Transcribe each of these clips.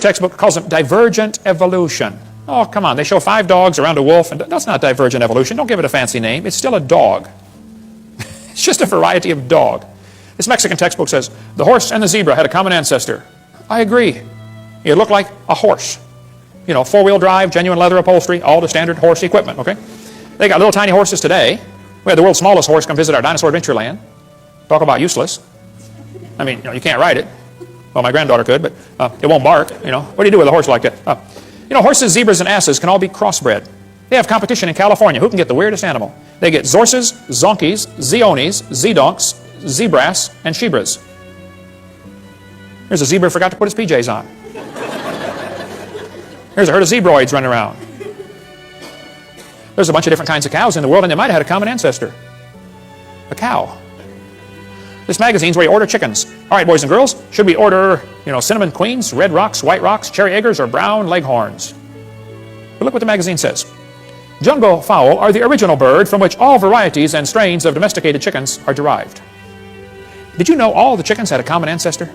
textbook calls it Divergent Evolution. Oh, come on, they show 5 dogs around a wolf, and that's not Divergent Evolution. Don't give it a fancy name. It's still a dog. It's just a variety of dog. This Mexican textbook says, the horse and the zebra had a common ancestor. I agree. It looked like a horse. You know, 4-wheel drive, genuine leather upholstery, all the standard horse equipment, okay? They got little tiny horses today. We had the world's smallest horse come visit our dinosaur adventure land. Talk about useless. I mean, you can't ride it. Well, my granddaughter could, but it won't bark. You know, what do you do with a horse like that? You know, horses, zebras, and asses can all be crossbred. They have competition in California. Who can get the weirdest animal? They get zorses, zonkies, zeonies, zedonks, zebras, and shebras. Here's a zebra who forgot to put his PJs on. Here's a herd of zebroids running around. There's a bunch of different kinds of cows in the world, and they might have had a common ancestor. A cow. This magazine's where you order chickens. All right, boys and girls, should we order, cinnamon queens, red rocks, white rocks, cherry eggers, or brown leghorns? But look what the magazine says. Jungle fowl are the original bird from which all varieties and strains of domesticated chickens are derived. Did you know all the chickens had a common ancestor?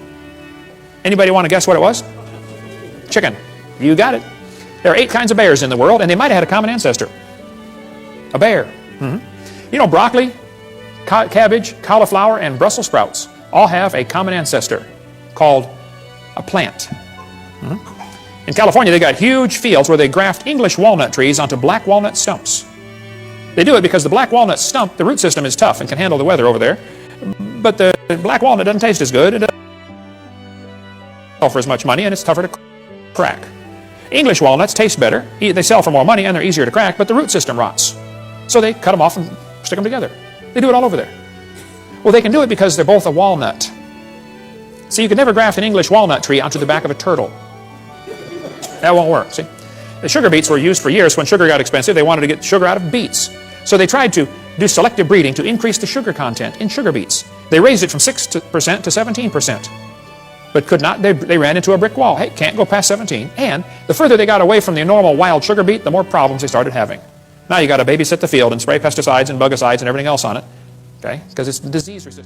Anybody want to guess what it was? Chicken. You got it. There are 8 kinds of bears in the world, and they might have had a common ancestor. A bear. You know, broccoli, cabbage, cauliflower, and Brussels sprouts all have a common ancestor called a plant. In California, they got huge fields where they graft English walnut trees onto black walnut stumps. They do it because the black walnut stump, the root system is tough and can handle the weather over there, but the black walnut doesn't taste as good. It doesn't sell for as much money, and it's tougher to crack. English walnuts taste better. They sell for more money, and they're easier to crack, but the root system rots. So they cut them off and stick them together. They do it all over there. Well, they can do it because they're both a walnut. So you can never graft an English walnut tree onto the back of a turtle. That won't work, see? The sugar beets were used for years. When sugar got expensive, they wanted to get sugar out of beets. So they tried to do selective breeding to increase the sugar content in sugar beets. They raised it from 6% to 17%. But could not. They ran into a brick wall. Hey, can't go past 17. And the further they got away from the normal wild sugar beet, the more problems they started having. Now you got to babysit the field and spray pesticides and bugicides and everything else on it, okay? Because it's disease resistant.